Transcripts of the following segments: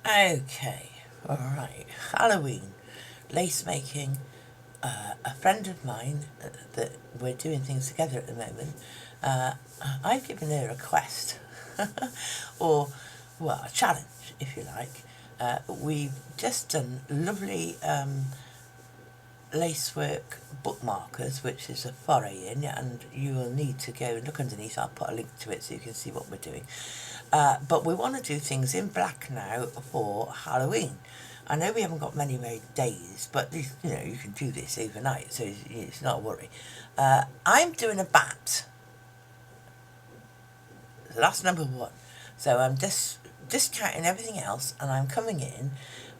Okay, alright. Halloween. Lace making. A friend of mine that we're doing things together at the moment, uh, I've given her a quest. Or, well, a challenge, if you like. We've just done lovely lacework bookmarkers, which is a foray in, and you will need to go and look underneath. I'll put a link to it so you can see what we're doing. But we want to do things in black now for Halloween. I know we haven't got many days, but you can do this overnight, so it's not a worry. I'm doing a bat. So that's number one. So I'm just discounting everything else, and I'm coming in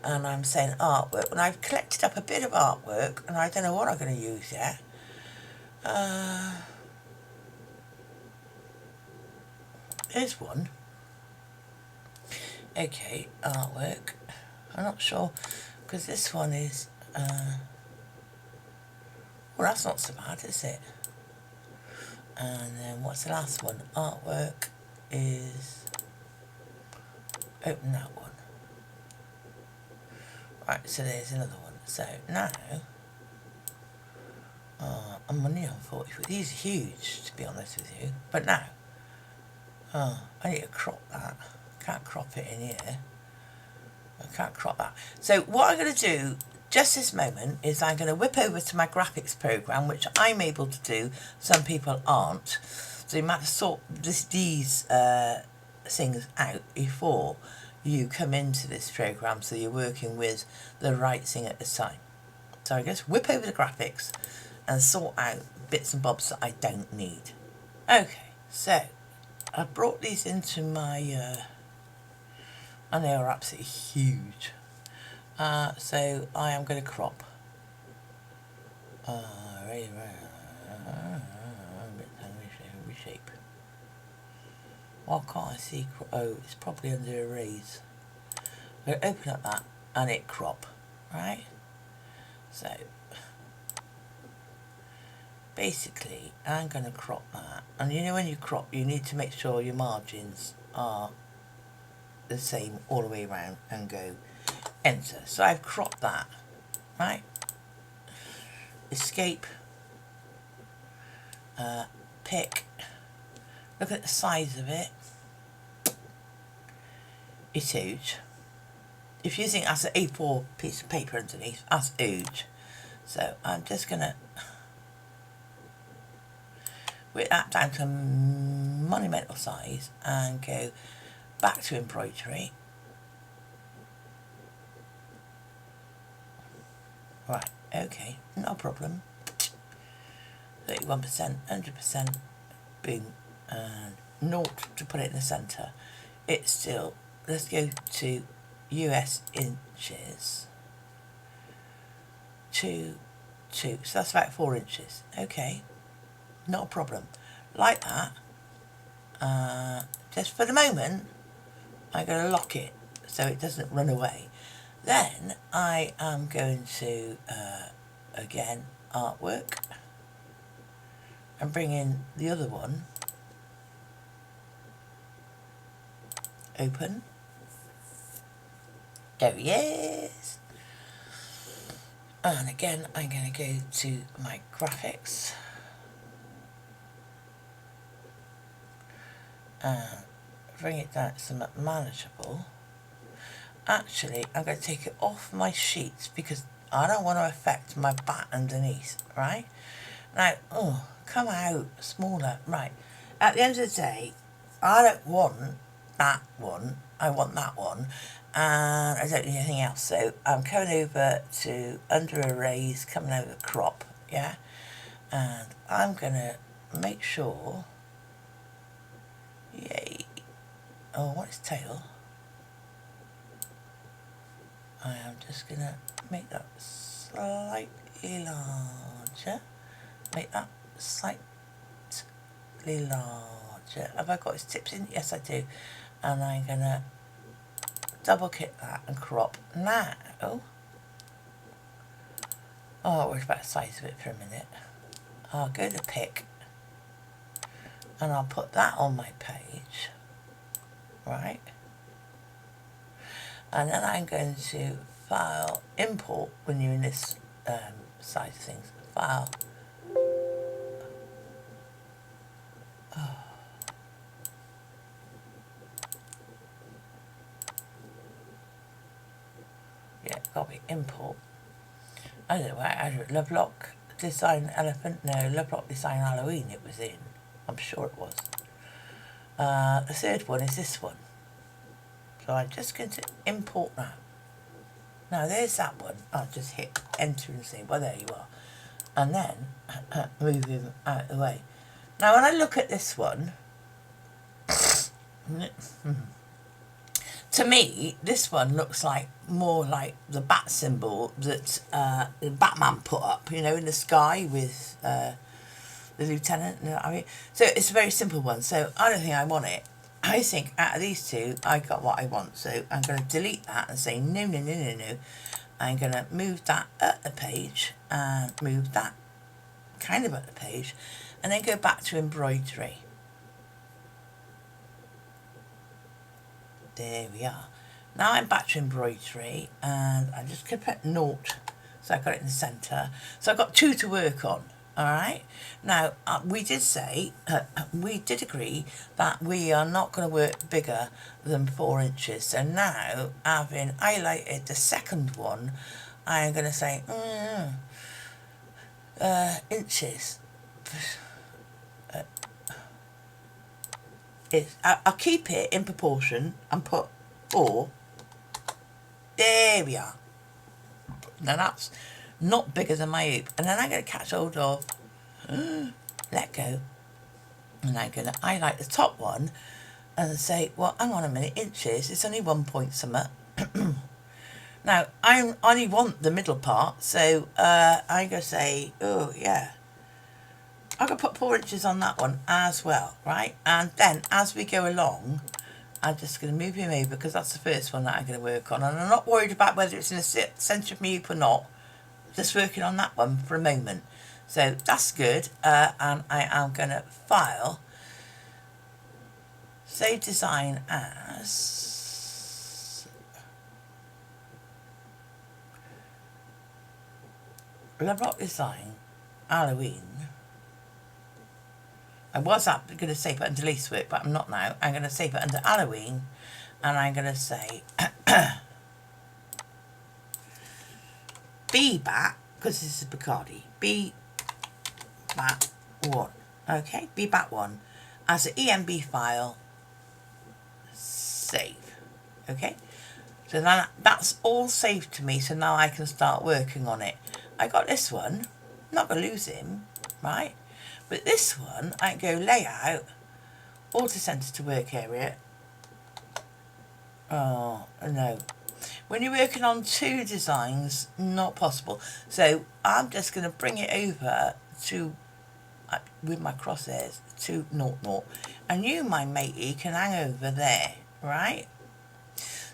and I'm saying artwork. And I've collected up a bit of artwork, and I don't know what I'm going to use yet. Here's one. Okay, artwork. I'm not sure, because this one is... well, that's not so bad, is it? And then what's the last one? Artwork is... open that one. Right, so there's another one. So now... I'm only on 40. These are huge, to be honest with you. But now... I need to crop that. Can't crop it in here. I can't crop that. So what I'm going to do just this moment is I'm going to whip over to my graphics program, which I'm able to do. Some people aren't. So you might have to sort these things out before you come into this program, so you're working with the right thing at the time. So I just whip over the graphics and sort out bits and bobs that I don't need. Okay, so I brought these into my... and they are absolutely huge. So I am going to crop. Reshape. Why can't I see? Oh, it's probably under erase. I'm going to open up that and it crop. Right? So basically, I'm going to crop that. And you know, when you crop, you need to make sure your margins are the same all the way around, and go enter. So I've cropped that. Right? Escape. Pick. Look at the size of it. It's huge. If you think that's an A4 piece of paper underneath, that's huge. So I'm just going to whip that down to monumental size and go back to embroidery. Right, okay, no problem. 31%, 100%, boom, and 0 to put it in the centre. It's still, let's go to US inches. 2, so that's about 4 inches. Okay, not a problem. Like that. Just for the moment, I'm going to lock it so it doesn't run away. Then I am going to, again, artwork, and bring in the other one. Open. There he is. And again, I'm going to go to my graphics. And bring it down to somewhat manageable. Actually, I'm going to take it off my sheets because I don't want to affect my bat underneath, right? Now, come out smaller. Right, at the end of the day, I don't want that one, I want that one, and I don't need anything else. So I'm coming over to under erase, coming over crop, yeah, and I'm going to make sure, yay, what's tail? I am just going to make that slightly larger. Make that slightly larger. Have I got his tips in? Yes, I do. And I'm going to double click that and crop. Now, I'll worry about the size of it for a minute. I'll go to pick and I'll put that on my page. Right. And then I'm going to file, import, when you're in this side of things, file. Yeah, got to be import. I don't know where I added Lovelock Design Elephant. No, Lovelock Design Halloween it was in. I'm sure it was. The third one is this one. So I'm just going to import that. Now there's that one. I'll just hit enter and say, well, there you are. And then move him out of the way. Now when I look at this one, to me, this one looks like more like the bat symbol that Batman put up, you know, in the sky with the lieutenant. You know, I mean, so it's a very simple one. So I don't think I want it. I think out of these two, I got what I want. So I'm going to delete that and say no, no, no, no, no. I'm going to move that at the page and move that kind of at the page, and then go back to embroidery. There we are. Now I'm back to embroidery, and I'm just going to put naught, so I got it in the centre. So I've got two to work on. All right. Now we did say we did agree that we are not going to work bigger than 4 inches. So now, having highlighted the second one, I'm going to say inches. I'll keep it in proportion and put 4. There we are. Now that's not bigger than my hoop. And then I'm going to catch hold of, let go, and I'm going to highlight the top one and say, well, hang on a minute, inches, it's only 1 point something. Now, I only want the middle part, so I'm going to say, oh, yeah. I'm going to put 4 inches on that one as well, right? And then, as we go along, I'm just going to move him over because that's the first one that I'm going to work on. And I'm not worried about whether it's in the centre of my hoop or not. Just working on that one for a moment. So that's good. And I am going to file, save design as Lovelock Design Halloween. I was going to save it under lease work, but I'm not now. I'm going to save it under Halloween, and I'm going to say BBAT, because this is Bacardi, BBAT 1. Okay, BBAT 1 as an EMB file, save. Okay, so now that's all saved to me, so now I can start working on it. I got this one, I'm not going to lose him, right? But this one, I go layout, auto center to work area. Oh, no. When you're working on 2 designs, not possible. So I'm just going to bring it over to, with my crosshairs, to 0, 0. And you, my matey, can hang over there, right?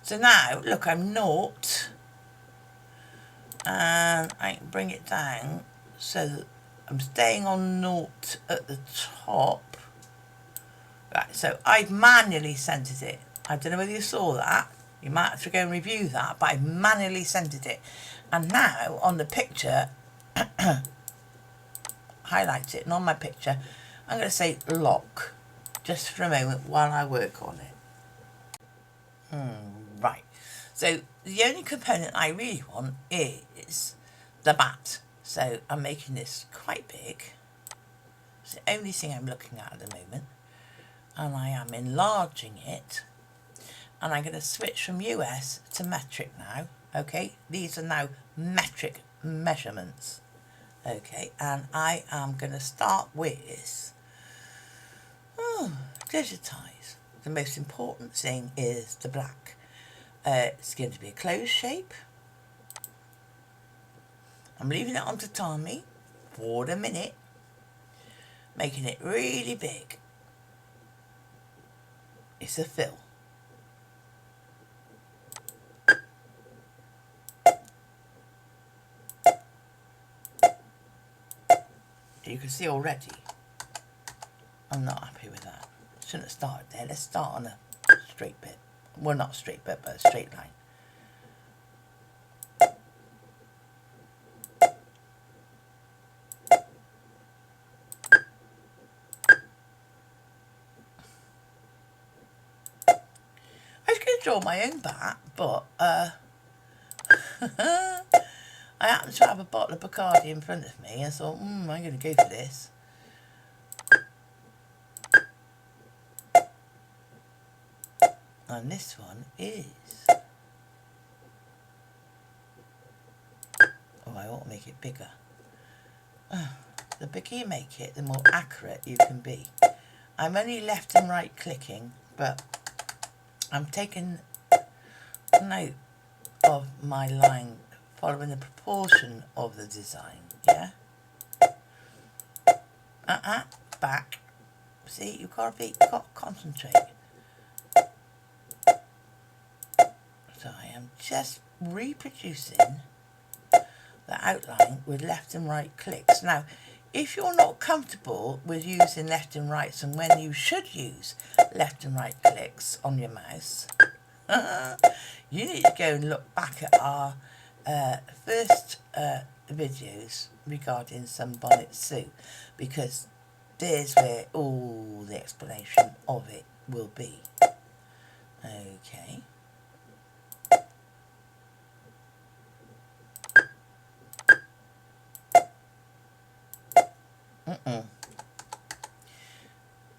So now, look, I'm 0. And I can bring it down so that I'm staying on 0 at the top. Right, so I've manually centered it. I don't know whether you saw that. You might have to go and review that, but I've manually centered it. And now, on the picture, highlight it, and on my picture, I'm going to say lock, just for a moment while I work on it. Right, so the only component I really want is the bat. So I'm making this quite big. It's the only thing I'm looking at the moment. And I am enlarging it. And I'm going to switch from US to metric now. Okay, these are now metric measurements. Okay, and I am going to start with digitize. The most important thing is the black. It's going to be a closed shape. I'm leaving it on tatami for a minute, making it really big. It's a fill. You can see already, I'm not happy with that. Shouldn't have started there. Let's start on a straight bit. Well, not straight bit, but a straight line. draw my own bat, but I happen to have a bottle of Bacardi in front of me. I thought, I'm going to go for this. And this one is... Oh, I ought to make it bigger. The bigger you make it, the more accurate you can be. I'm only left and right clicking, but I'm taking note of my line following the proportion of the design, yeah? Back. See, you've got to concentrate. So I am just reproducing the outline with left and right clicks. Now, if you're not comfortable with using left and rights and when you should use left and right clicks on your mouse, you need to go and look back at our first videos regarding Sunbonnet Sue, because there's where all the explanation of it will be. Okay.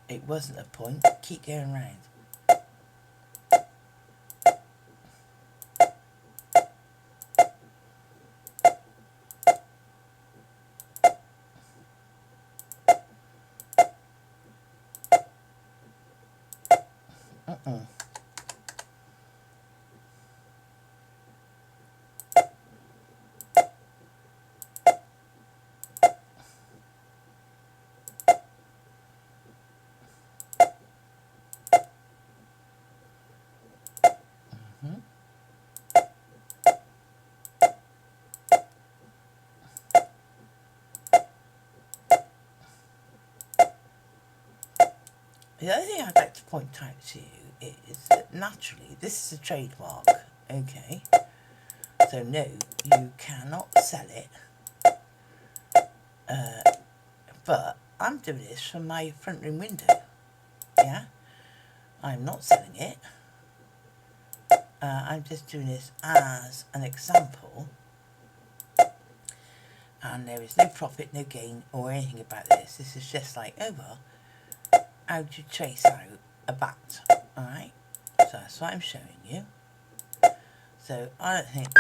It wasn't a point. Keep going round. The other thing I'd like to point out to you is that naturally this is a trademark, okay? So no, you cannot sell it. But I'm doing this from my front room window, yeah? I'm not selling it. I'm just doing this as an example. And there is no profit, no gain or anything about this. This is just like, oh well, how do you trace out a bat? Alright, so that's what I'm showing you. So I don't think,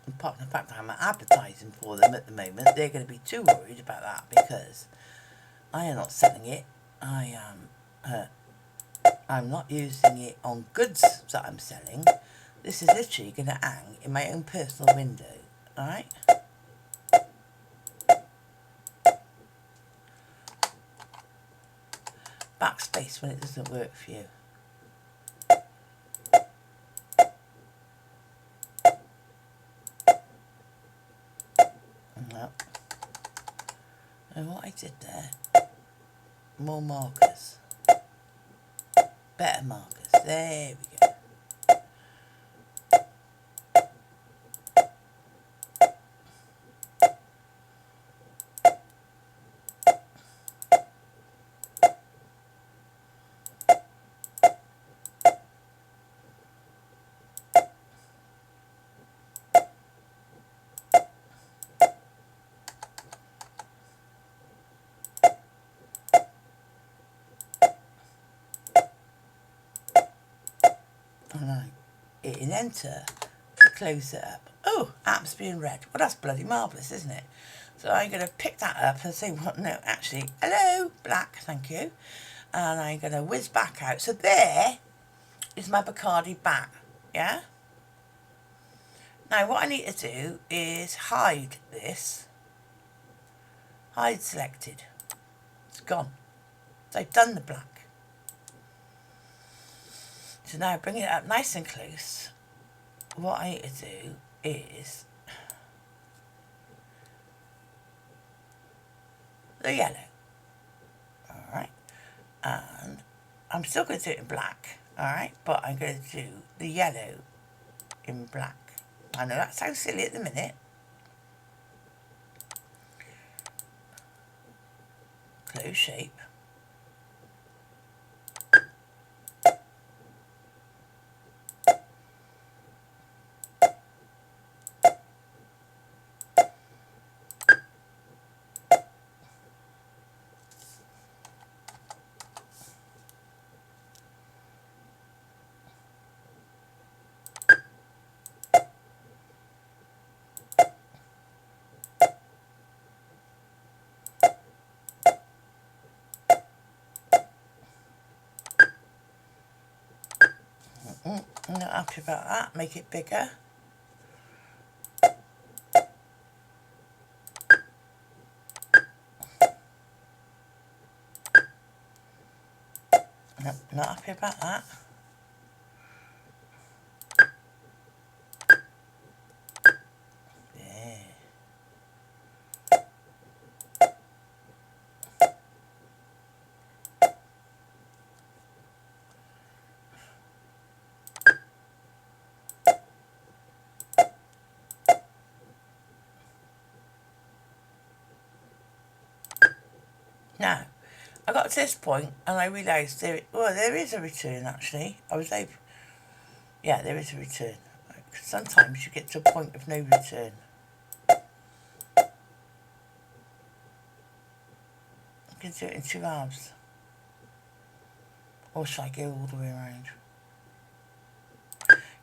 apart from the fact that I'm advertising for them at the moment, they're going to be too worried about that, because I am not selling it. I'm not using it on goods that I'm selling. This is literally going to hang in my own personal window. Alright? Backspace when it doesn't work for you. No. And what I did there, more markers. Better markers. There we go. And I hit an enter to close it up. Oh, app's being read. Well, that's bloody marvellous, isn't it? So I'm going to pick that up and say, well, no, actually, hello, black, thank you. And I'm going to whiz back out. So there is my Bacardi bat, yeah? Now, what I need to do is hide this. Hide selected. It's gone. So I've done the black. So now bring it up nice and close. What I need to do is the yellow. Alright. And I'm still going to do it in black. Alright. But I'm going to do the yellow in black. I know that sounds silly at the minute. Close shape. I'm not happy about that. Make it bigger. No, not happy about that. Yeah. Now, I got to this point and I realised there is a return actually. I was able, yeah, there is a return. Sometimes you get to a point of no return. You can do it in 2 halves. Or should I go all the way around?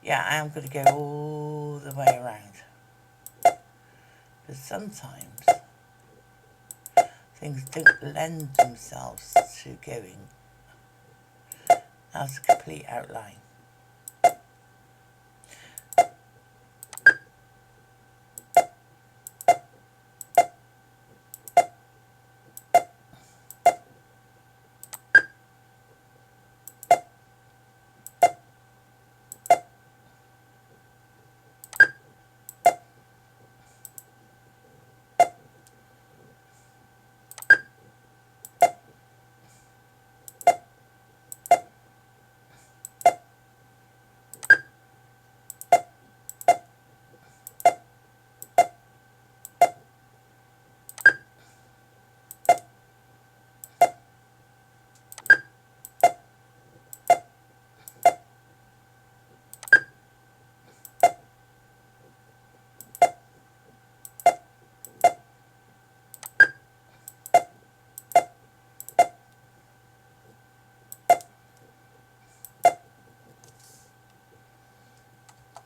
Yeah, I am going to go all the way around. Because sometimes things don't lend themselves to going as a complete outline.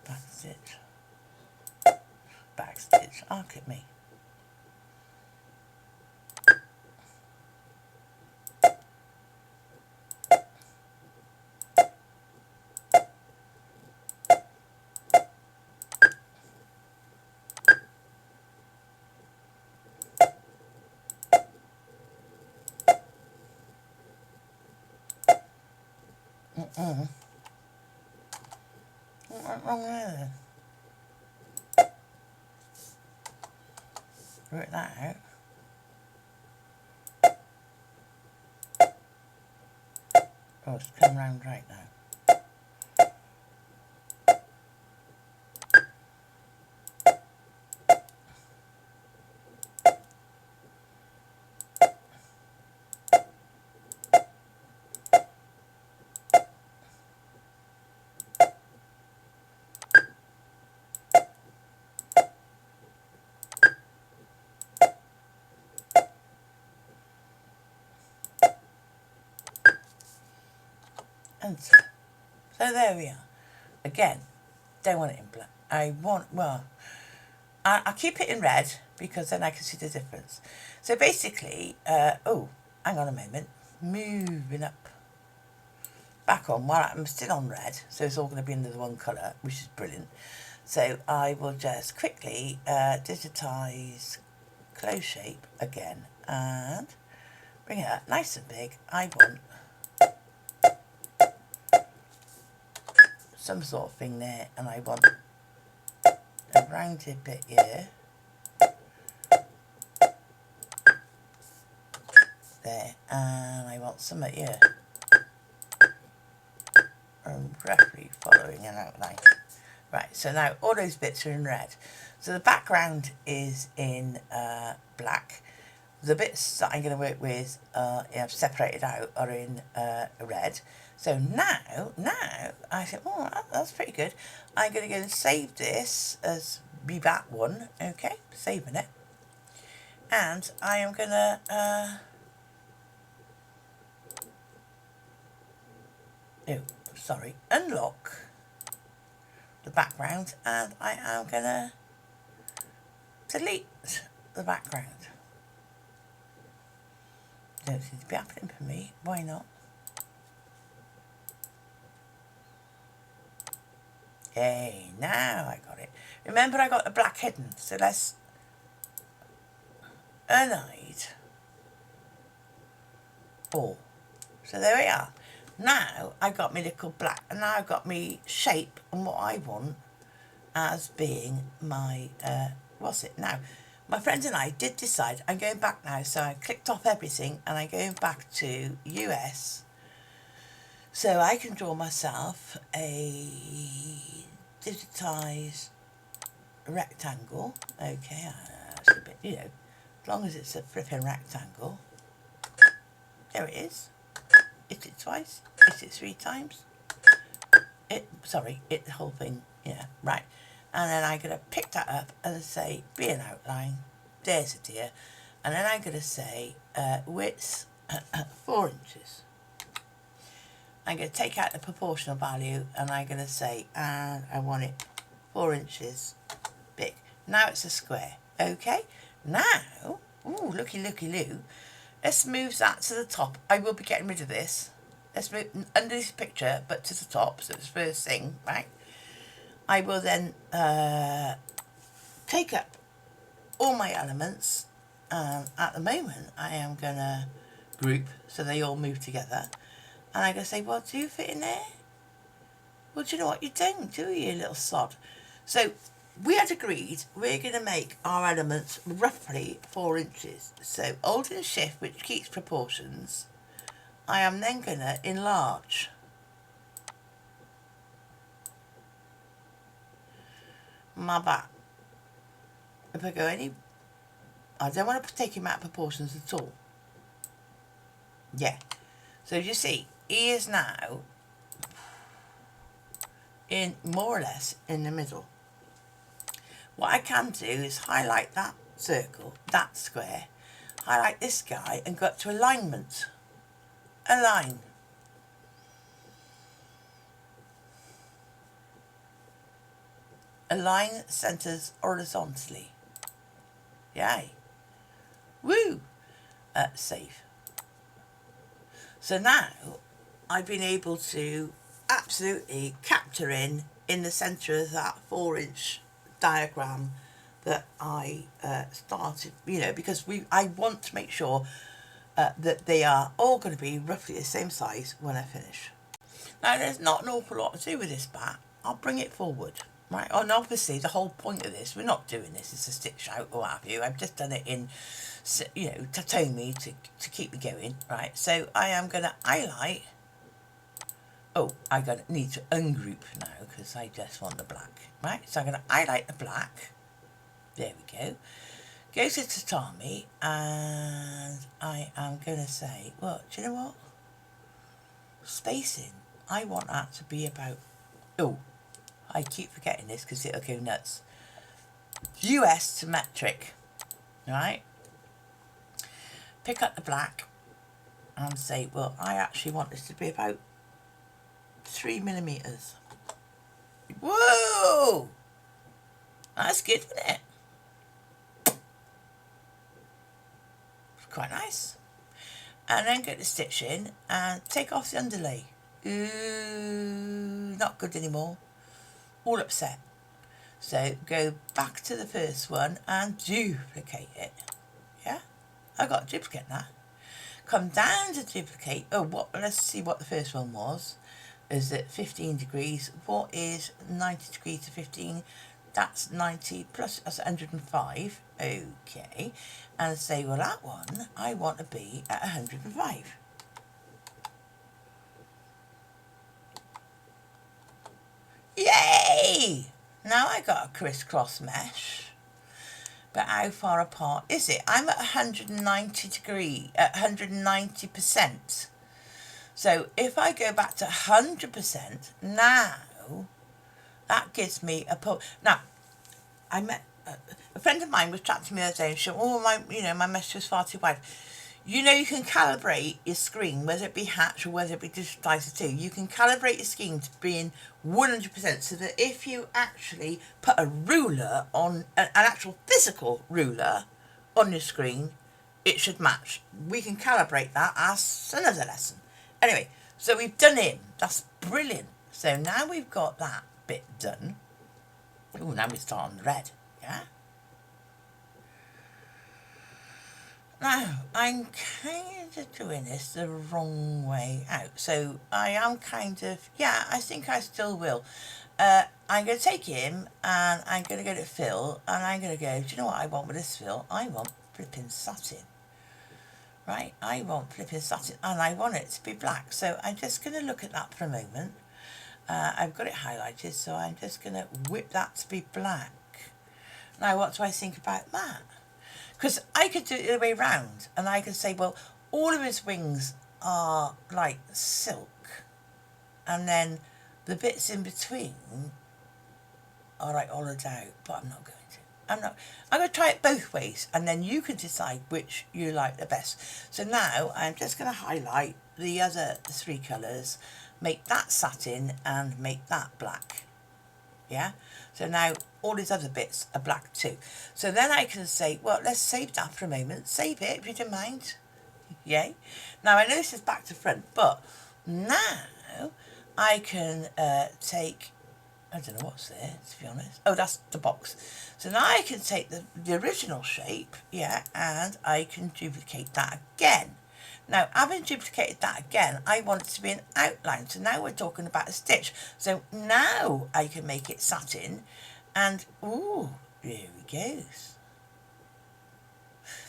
Back stitch. Back stitch. Arc at me. What went wrong there then? Work that out. Oh, it's come round right now. And so there we are. Again, don't want it in black. I keep it in red because then I can see the difference. So basically, oh, hang on a moment. Moving up. Back on while I'm still on red. So it's all going to be under the one colour, which is brilliant. So I will just quickly digitise close shape again and bring it up nice and big. I want some sort of thing there, and I want a rounded bit here, there, and I want some at here. I'm roughly following an outline. Right, so now all those bits are in red. So the background is in black. The bits that I'm going to work with, I've separated out, are in red. So now I think, oh, that's pretty good. I'm going to go and save this as be that one, okay, saving it. And I am going to unlock the background, and I am going to delete the background. Don't seem to be happening for me. Why not? Hey, now I got it. Remember I got the black hidden, so let's unhide all. So there we are. Now I got me little black, and now I've got me shape and what I want as being my, what's it now? My friend and I did decide, I'm going back now, so I clicked off everything and I'm going back to US so I can draw myself a digitized rectangle. Okay, that's a bit, you know, as long as it's a flipping rectangle. There it is. Hit it twice, hit it 3 times. Hit the whole thing, yeah, right. And then I'm going to pick that up and say, be an outline. There's a deer. And then I'm going to say, width 4 inches. I'm going to take out the proportional value and I'm going to say, and I want it 4 inches big. Now it's a square. Okay. Now, ooh, looky loo. Let's move that to the top. I will be getting rid of this. Let's move under this picture, but to the top. So it's the first thing, right? I will then take up all my elements. At the moment, I am going to group so they all move together. And I'm going to say, well, do you fit in there? Well, do you know what? You don't, do you little sod? So we had agreed we're going to make our elements roughly 4 inches. So holding shift, which keeps proportions, I am then going to enlarge. My back. If I go any, I don't want to take him out of proportions at all. Yeah. So you see, he is now in more or less in the middle. What I can do is highlight that circle, that square, highlight this guy and go up to alignment. Align. Align centres horizontally. Yay. Woo! Save. So now I've been able to absolutely capture in the centre of that 4-inch diagram that I started, you know, because I want to make sure that they are all going to be roughly the same size when I finish. Now there's not an awful lot to do with this bat. I'll bring it forward. Right, and obviously the whole point of this, we're not doing this as a stitch out or what have you. I've just done it in, you know, Tatomi to keep me going. Right, so I am going to highlight. Oh, I'm going to need to ungroup now because I just want the black. Right, so I'm going to highlight the black. There we go. Go to Tatami and I am going to say, well, do you know what? Spacing. I want that to be about, oh, I keep forgetting this because it'll go nuts. US to metric, right? Pick up the black and say, well, I actually want this to be about 3 millimeters. Whoa! That's good, isn't it? It's quite nice. And then go to stitch in and take off the underlay. Ooh, not good anymore. All upset. So go back to the first one and duplicate it. Yeah, I got to duplicate that. Come down to duplicate. Oh, what? Let's see what the first one was. Is it 15 degrees? What is 90 degrees to 15? That's 90 plus, that's 105. Okay, and say, well, that one I want to be at 105. Yay! Now I got a crisscross mesh. But how far apart is it? I'm at 190 degree, at 190%. So if I go back to 100%, now that gives me a now, I met a friend of mine was chatting to me the other day and she said, oh, my mesh was far too wide. You know, you can calibrate your screen, whether it be Hatch or whether it be Digitizer 2. You can calibrate your screen to being 100% so that if you actually put a ruler on, an actual physical ruler on your screen, it should match. We can calibrate that as another lesson. Anyway, so we've done him. That's brilliant. So now we've got that bit done. Ooh, now we start on the red, yeah? Now, I'm kind of doing this the wrong way out. So I am kind of, yeah, I think I still will. I'm going to take him and I'm going to go to Phil and I'm going to go, do you know what I want with this, Phil? I want flipping satin. Right, I want flipping satin and I want it to be black. So I'm just going to look at that for a moment. I've got it highlighted, so I'm just going to whip that to be black. Now, what do I think about that? Because I could do it the other way round, and I could say, well, all of his wings are like silk, and then the bits in between are like hollowed out, but I'm not going to. I'm going to try it both ways, and then you can decide which you like the best. So now I'm just going to highlight the other three colours, make that satin, and make that black. Yeah, so now all these other bits are black too. So then I can say, well, let's save that for a moment. Save it if you don't mind. Yay. Now I know this is back to front, but now I can take, I don't know what's there, to be honest. Oh, that's the box. So now I can take the original shape, yeah, and I can duplicate that again. Now, having duplicated that again, I want it to be an outline. So now we're talking about a stitch. So now I can make it satin. And, ooh, here he goes.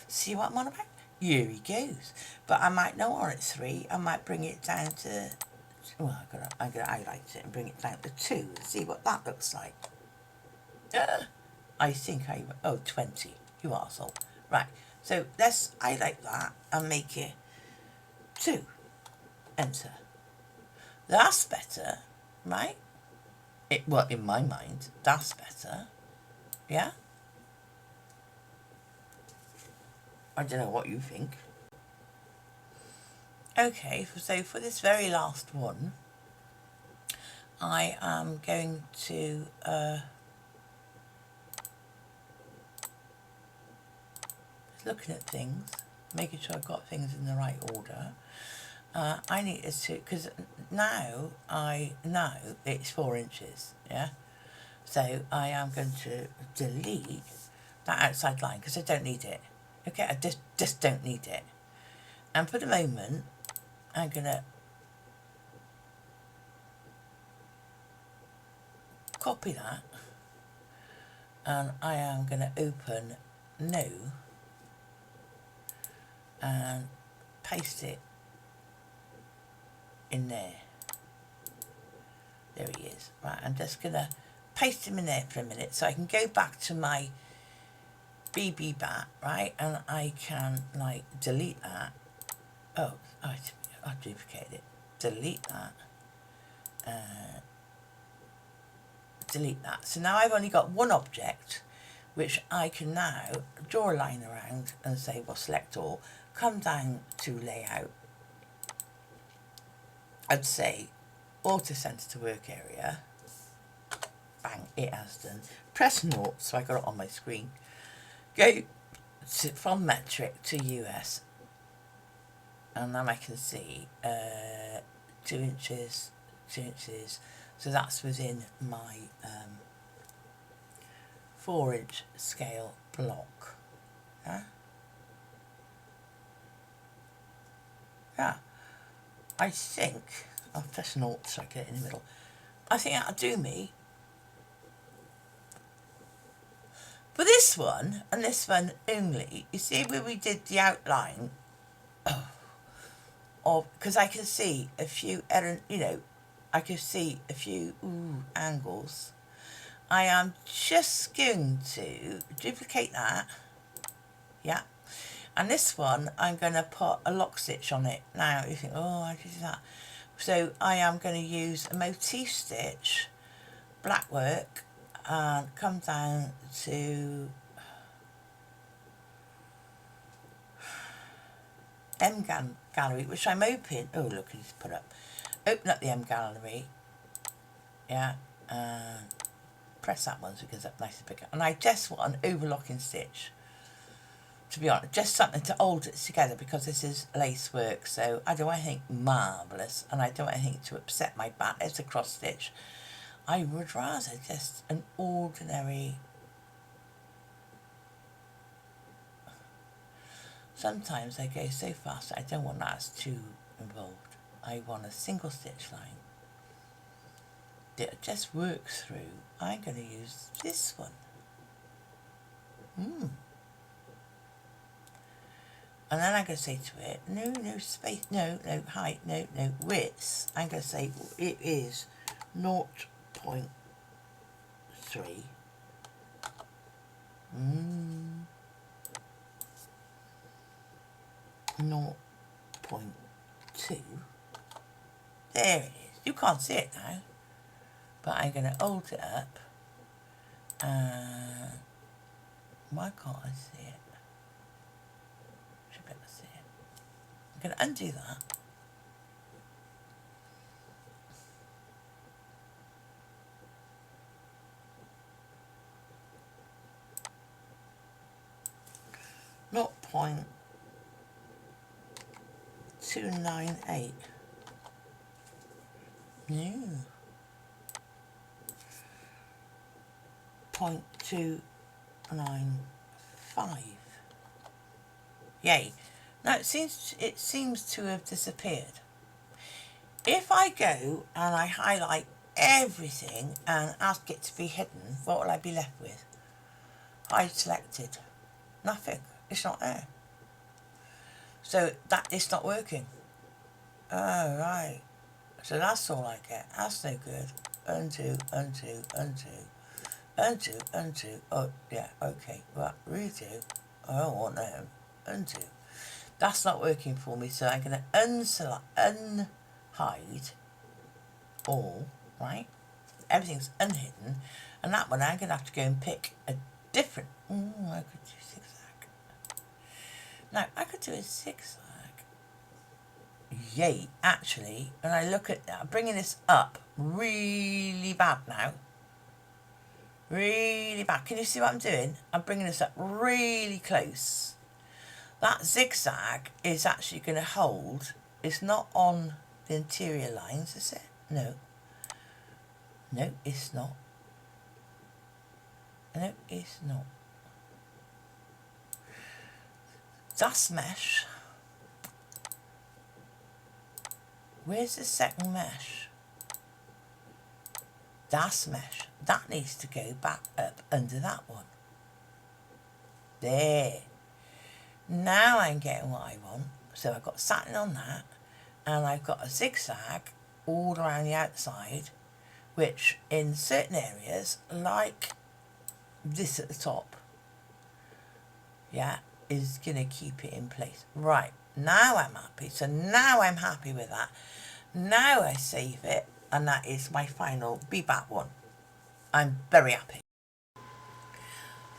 See what I'm on about? Here he goes. But I might not want it 3. I might bring it down to, well, I'm gonna highlight it and bring it down to 2 and see what that looks like. I think oh, 20. You arsehole. Right, so let's highlight that and make it 2. Enter. That's better, right? Well, in my mind, that's better. Yeah? I don't know what you think. Okay, so for this very last one, I am going to looking at things, making sure I've got things in the right order. I need to, because now I know it's 4 inches, yeah? So I am going to delete that outside line because I don't need it. Okay, I just don't need it. And for the moment, I'm going to copy that and I am going to open new and paste it in there. There he is. Right, I'm just going to paste him in there for a minute so I can go back to my BB bat, right, and I can like delete that. Oh, I duplicated it. Delete that. Delete that. So now I've only got one object which I can now draw a line around and say, well, select all, come down to layout, I'd say auto center to work area. Bang, it has done. Press 0, so I got it on my screen. Go from metric to US, and now I can see 2 inches, 2 inches. So that's within my 4-inch scale block. Yeah. Yeah. I think I'll press 0 so I get it in the middle. I think that'll do me. For this one, and this one only, you see where we did the outline of, because I can see a few, I can see a few angles. I am just going to duplicate that, yeah, and this one I'm going to put a lock stitch on it. Now you think, oh, I did that. So I am going to use a motif stitch, black work, and come down to M Gallery, which I'm open. Oh, look, he's put up. Open up the M Gallery, yeah, and press that one so it goes up nice and big. And I just want an overlocking stitch, to be honest, just something to hold it together because this is lace work. So I don't want anything marvellous and I don't want anything to upset my back. It's a cross stitch. I would rather just an ordinary. Sometimes I go so fast I don't want that too involved. I want a single stitch line that just works through. I'm going to use this one. And then I'm going to say to it, no space, no height, no width. I'm going to say it is 0.3. 0.2. There it is. You can't see it now. But I'm going to hold it up. Why can't I see it? Should be able to see it. I'm going to undo that. Not 0.298. No. 0.295. Yay. Now it seems to have disappeared. If I go and I highlight everything and ask it to be hidden, what will I be left with? Hide selected. Nothing. It's not there. So that is not working. Oh, right. So that's all I get. That's no good. Undo. Oh, yeah, okay. Right, redo. I don't want them. Undo. That's not working for me, so I'm going to unhide all, right? Everything's unhidden. And that one I'm going to have to go and pick a different... I could do zigzag. Now, I could do a zigzag. Yay, actually, when I look at that, bringing this up really bad now. Really bad. Can you see what I'm doing? I'm bringing this up really close. That zigzag is actually going to hold. It's not on the interior lines, is it? No. No, it's not. No, it's not. That's mesh. Where's the second mesh? That's mesh. That needs to go back up under that one. There. Now I'm getting what I want. So I've got satin on that, and I've got a zigzag all around the outside, which in certain areas, like this at the top, yeah, is going to keep it in place. Right, now I'm happy. So now I'm happy with that. Now I save it, and that is my final Be Back one. I'm very happy.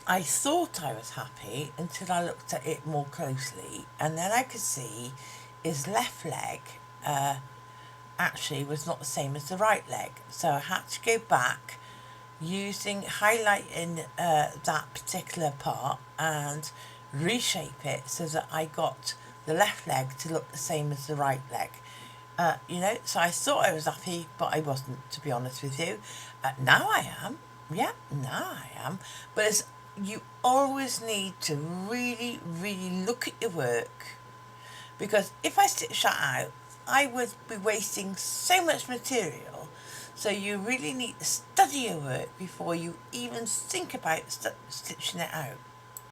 I thought I was happy until I looked at it more closely, and then I could see his left leg actually was not the same as the right leg. So I had to go back highlighting that particular part and reshape it so that I got the left leg to look the same as the right leg. So I thought I was happy, but I wasn't, to be honest with you. Now I am. Yeah, now I am. But you always need to really, really look at your work, because if I stitch that out, I would be wasting so much material. So you really need to study your work before you even think about stitching it out.